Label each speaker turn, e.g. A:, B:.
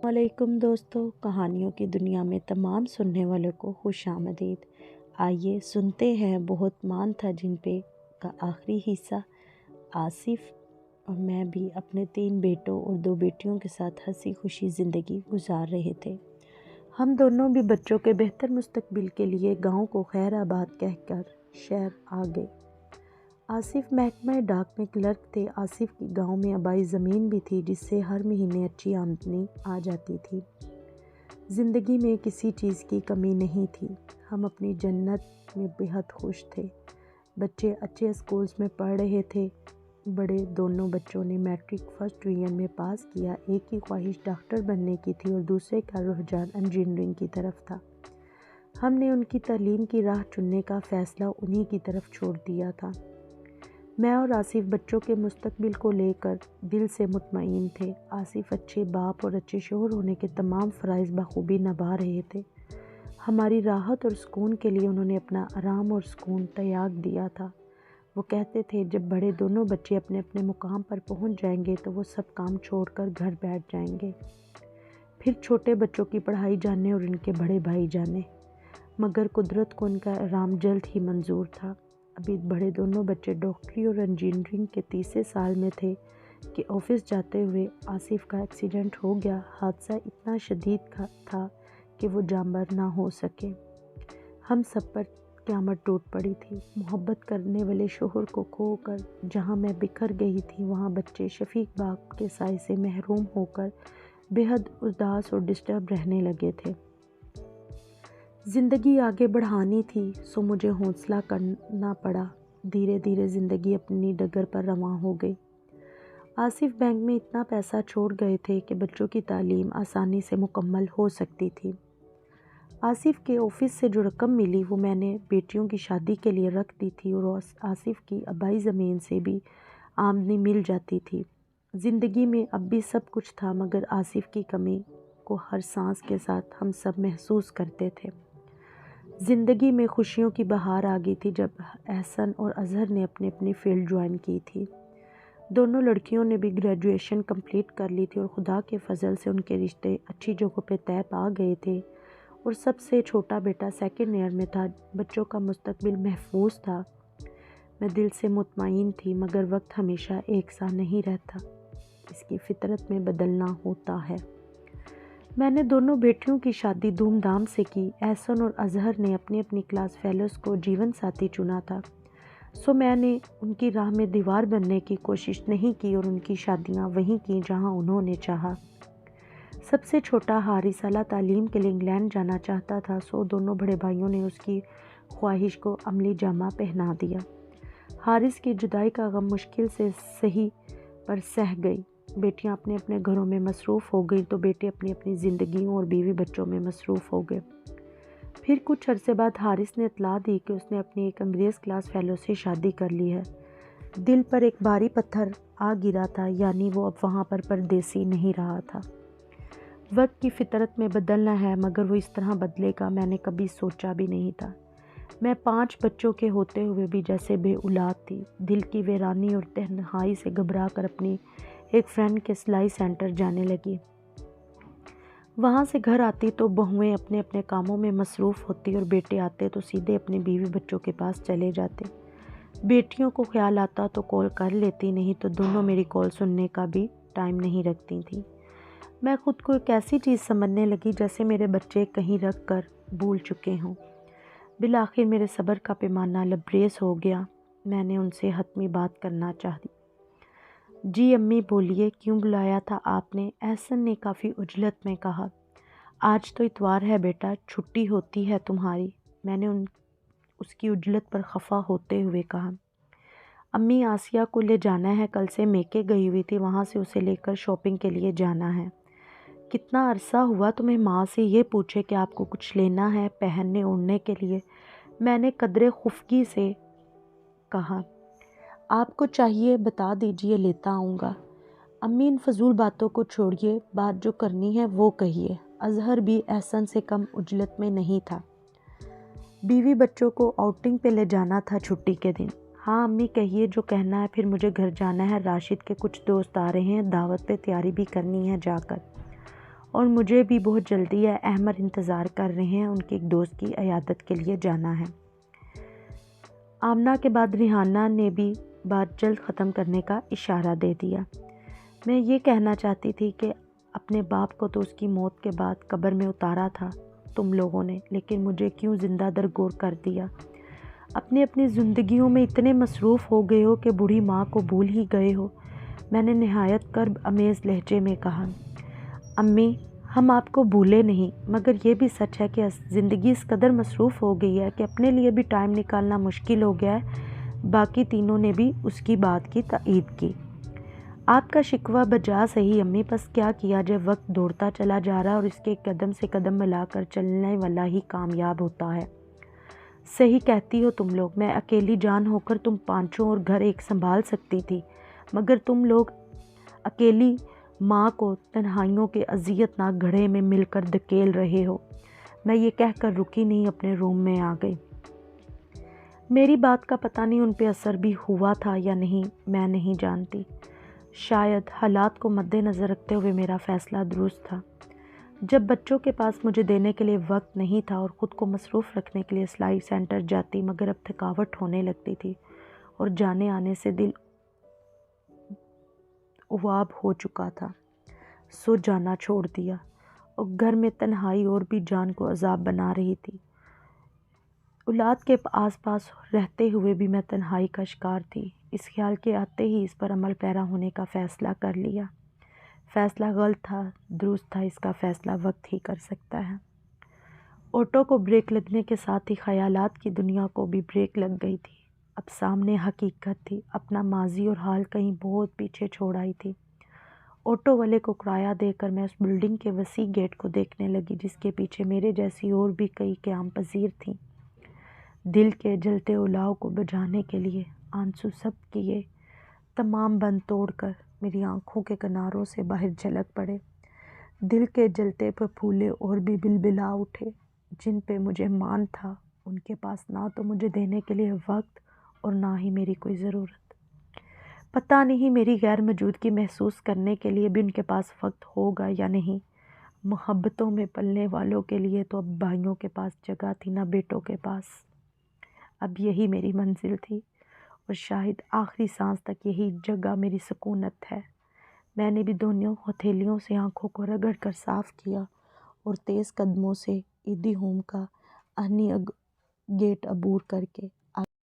A: وعلیکم دوستوں، کہانیوں کی دنیا میں تمام سننے والوں کو خوش آمدید۔ آئیے سنتے ہیں بہت مان تھا جن پہ کا آخری حصہ۔ آصف اور میں بھی اپنے 3 بیٹوں اور 2 بیٹیوں کے ساتھ ہنسی خوشی زندگی گزار رہے تھے۔ ہم دونوں بھی بچوں کے بہتر مستقبل کے لیے گاؤں کو خیر آباد کہہ کر شہر آ گئے۔ آصف محکمہ ڈاک میں کلرک تھے۔ آصف کی گاؤں میں آبائی زمین بھی تھی جس سے ہر مہینے اچھی آمدنی آ جاتی تھی۔ زندگی میں کسی چیز کی کمی نہیں تھی۔ ہم اپنی جنت میں بے حد خوش تھے۔ بچے اچھے اسکولز میں پڑھ رہے تھے۔ بڑے دونوں بچوں نے میٹرک فرسٹ ڈویژن میں پاس کیا۔ ایک کی خواہش ڈاکٹر بننے کی تھی اور دوسرے کا رجحان انجینئرنگ کی طرف تھا۔ ہم نے ان کی تعلیم کی راہ چننے کا فیصلہ انہی کی طرف چھوڑ دیا تھا۔ میں اور آصف بچوں کے مستقبل کو لے کر دل سے مطمئن تھے۔ آصف اچھے باپ اور اچھے شوہر ہونے کے تمام فرائض بخوبی نبھا رہے تھے۔ ہماری راحت اور سکون کے لیے انہوں نے اپنا آرام اور سکون تیاگ دیا تھا۔ وہ کہتے تھے جب بڑے دونوں بچے اپنے اپنے مقام پر پہنچ جائیں گے تو وہ سب کام چھوڑ کر گھر بیٹھ جائیں گے، پھر چھوٹے بچوں کی پڑھائی جانے اور ان کے بڑے بھائی جانے۔ مگر قدرت کو ان کا آرام جلد ہی منظور تھا۔ ابھی بڑے دونوں بچے ڈاکٹری اور انجینئرنگ کے تیسرے سال میں تھے کہ آفس جاتے ہوئے آصف کا ایکسیڈنٹ ہو گیا۔ حادثہ اتنا شدید تھا کہ وہ جانبر نہ ہو سکے۔ ہم سب پر قیامت ٹوٹ پڑی تھی۔ محبت کرنے والے شوہر کو کھو کر جہاں میں بکھر گئی تھی وہاں بچے شفیق باغ کے سائے سے محروم ہو کر بے حد اداس اور ڈسٹرب رہنے لگے تھے۔ زندگی آگے بڑھانی تھی سو مجھے حوصلہ کرنا پڑا۔ دھیرے دھیرے زندگی اپنی ڈگر پر رواں ہو گئی۔ آصف بینک میں اتنا پیسہ چھوڑ گئے تھے کہ بچوں کی تعلیم آسانی سے مکمل ہو سکتی تھی۔ آصف کے آفس سے جو رقم ملی وہ میں نے بیٹیوں کی شادی کے لیے رکھ دی تھی اور آصف کی آبائی زمین سے بھی آمدنی مل جاتی تھی۔ زندگی میں اب بھی سب کچھ تھا مگر آصف کی کمی کو ہر سانس کے ساتھ ہم سب محسوس کرتے تھے۔ زندگی میں خوشیوں کی بہار آ گئی تھی جب احسن اور اظہر نے اپنی اپنی فیلڈ جوائن کی تھی۔ دونوں لڑکیوں نے بھی گریجویشن کمپلیٹ کر لی تھی اور خدا کے فضل سے ان کے رشتے اچھی جگہوں پہ طے پا گئے تھے اور سب سے چھوٹا بیٹا سیکنڈ ایئر میں تھا۔ بچوں کا مستقبل محفوظ تھا۔ میں دل سے مطمئن تھی مگر وقت ہمیشہ ایک سا نہیں رہتا، اس کی فطرت میں بدلنا ہوتا ہے۔ میں نے دونوں بیٹیوں کی شادی دھوم دھام سے کی۔ احسن اور اظہر نے اپنی اپنی کلاس فیلوز کو جیون ساتھی چنا تھا، سو میں نے ان کی راہ میں دیوار بننے کی کوشش نہیں کی اور ان کی شادیاں وہیں کی جہاں انہوں نے چاہا۔ سب سے چھوٹا حارث اعلیٰ تعلیم کے لیے انگلینڈ جانا چاہتا تھا، سو دونوں بڑے بھائیوں نے اس کی خواہش کو عملی جامہ پہنا دیا۔ حارث کی جدائی کا غم مشکل سے سہی پر سہ گئی۔ بیٹیاں اپنے اپنے گھروں میں مصروف ہو گئیں تو بیٹے اپنی اپنی زندگیوں اور بیوی بچوں میں مصروف ہو گئے۔ پھر کچھ عرصے بعد حارث نے اطلاع دی کہ اس نے اپنی ایک انگریز کلاس فیلو سے شادی کر لی ہے۔ دل پر ایک بھاری پتھر آ گرا تھا، یعنی وہ اب وہاں پر پردیسی نہیں رہا تھا۔ وقت کی فطرت میں بدلنا ہے مگر وہ اس طرح بدلے گا میں نے کبھی سوچا بھی نہیں تھا۔ میں 5 بچوں کے ہوتے ہوئے بھی جیسے بے اولاد تھی۔ دل کی ویرانی اور تنہائی سے گھبرا کر اپنی ایک فرینڈ کے سلائی سینٹر جانے لگی۔ وہاں سے گھر آتی تو بہویں اپنے اپنے کاموں میں مصروف ہوتی اور بیٹے آتے تو سیدھے اپنے بیوی بچوں کے پاس چلے جاتے۔ بیٹیوں کو خیال آتا تو کال کر لیتی، نہیں تو دونوں میری کال سننے کا بھی ٹائم نہیں رکھتی تھیں۔ میں خود کو ایک ایسی چیز سمجھنے لگی جیسے میرے بچے کہیں رکھ کر بھول چکے ہوں۔ بالآخر میرے صبر کا پیمانہ لبریز ہو گیا۔ میں نے ان سے حتمی بات کرنا چاہی۔ جی امی بولیے، کیوں بلایا تھا آپ نے؟ احسن نے کافی عجلت میں کہا۔ آج تو اتوار ہے بیٹا، چھٹی ہوتی ہے تمہاری؟ میں نے اس کی عجلت پر خفا ہوتے ہوئے کہا۔ امی آسیہ کو لے جانا ہے، کل سے میکے گئی ہوئی تھی، وہاں سے اسے لے کر شاپنگ کے لیے جانا ہے۔ کتنا عرصہ ہوا تمہیں ماں سے یہ پوچھے کہ آپ کو کچھ لینا ہے پہننے اوڑھنے کے لیے؟ میں نے قدرے خفگی سے کہا۔ آپ کو چاہیے بتا دیجیے، لیتا آؤں گا۔ امی ان فضول باتوں کو چھوڑیے، بات جو کرنی ہے وہ کہیے۔ اظہر بھی احسن سے کم عجلت میں نہیں تھا۔ بیوی بچوں کو آؤٹنگ پہ لے جانا تھا چھٹی کے دن۔ ہاں امی کہیے جو کہنا ہے، پھر مجھے گھر جانا ہے، راشد کے کچھ دوست آ رہے ہیں، دعوت پہ تیاری بھی کرنی ہے جا کر، اور مجھے بھی بہت جلدی ہے۔ احمد انتظار کر رہے ہیں، ان کے ایک دوست کی عیادت کے لیے جانا ہے۔ آمنہ کے بعد ریحانہ نے بھی بات جلد ختم کرنے کا اشارہ دے دیا۔ میں یہ کہنا چاہتی تھی کہ اپنے باپ کو تو اس کی موت کے بعد قبر میں اتارا تھا تم لوگوں نے، لیکن مجھے کیوں زندہ درگور کر دیا؟ اپنی زندگیوں میں اتنے مصروف ہو گئے ہو کہ بوڑھی ماں کو بھول ہی گئے ہو۔ میں نے نہایت کرب امیز لہجے میں کہا۔ امی، ہم آپ کو بھولے نہیں، مگر یہ بھی سچ ہے کہ زندگی اس قدر مصروف ہو گئی ہے کہ اپنے لیے بھی ٹائم نکالنا مشکل ہو گیا ہے۔ باقی تینوں نے بھی اس کی بات کی تائید کی۔ آپ کا شکوہ بجا صحیح امی، بس کیا کیا جائے، وقت دوڑتا چلا جا رہا اور اس کے قدم سے قدم ملا کر چلنے والا ہی کامیاب ہوتا ہے۔ صحیح کہتی ہو تم لوگ، میں اکیلی جان ہو کر تم پانچوں اور گھر ایک سنبھال سکتی تھی، مگر تم لوگ اکیلی ماں کو تنہائیوں کے اذیت ناک گڑھے میں مل کر دھکیل رہے ہو۔ میں یہ کہہ کر رکی نہیں، اپنے روم میں آ گئی۔ میری بات کا پتہ نہیں ان پہ اثر بھی ہوا تھا یا نہیں، میں نہیں جانتی۔ شاید حالات کو مد نظر رکھتے ہوئے میرا فیصلہ درست تھا۔ جب بچوں کے پاس مجھے دینے کے لیے وقت نہیں تھا اور خود کو مصروف رکھنے کے لیے اصلاحی سینٹر جاتی، مگر اب تھکاوٹ ہونے لگتی تھی اور جانے آنے سے دل اواب ہو چکا تھا، سو جانا چھوڑ دیا۔ اور گھر میں تنہائی اور بھی جان کو عذاب بنا رہی تھی۔ اولاد کے آس پاس رہتے ہوئے بھی میں تنہائی کا شکار تھی۔ اس خیال کے آتے ہی اس پر عمل پیرا ہونے کا فیصلہ کر لیا۔ فیصلہ غلط تھا، درست تھا، اس کا فیصلہ وقت ہی کر سکتا ہے۔ آٹو کو بریک لگنے کے ساتھ ہی خیالات کی دنیا کو بھی بریک لگ گئی تھی۔ اب سامنے حقیقت تھی، اپنا ماضی اور حال کہیں بہت پیچھے چھوڑ آئی تھی۔ آٹو والے کو کرایہ دے کر میں اس بلڈنگ کے وسیع گیٹ کو دیکھنے لگی، جس کے پیچھے میرے جیسی اور بھی کئی قیام پذیر تھیں۔ دل کے جلتے الاؤ کو بجھانے کے لیے آنسو سب کیے تمام بند توڑ کر میری آنکھوں کے کناروں سے باہر جھلک پڑے۔ دل کے جلتے پھولے اور بھی بلبلا اٹھے، جن پہ مجھے مان تھا۔ ان کے پاس نہ تو مجھے دینے کے لیے وقت اور نہ ہی میری کوئی ضرورت۔ پتہ نہیں میری غیر موجودگی محسوس کرنے کے لیے بھی ان کے پاس وقت ہوگا یا نہیں۔ محبتوں میں پلنے والوں کے لیے تو اب بھائیوں کے پاس جگہ تھی، نہ بیٹوں کے پاس۔ اب یہی میری منزل تھی اور شاید آخری سانس تک یہی جگہ میری سکونت ہے۔ میں نے بھی دونوں ہتھیلیوں سے آنکھوں کو رگڑ کر صاف کیا اور تیز قدموں سے ایدی ہوم کا گیٹ عبور کر کے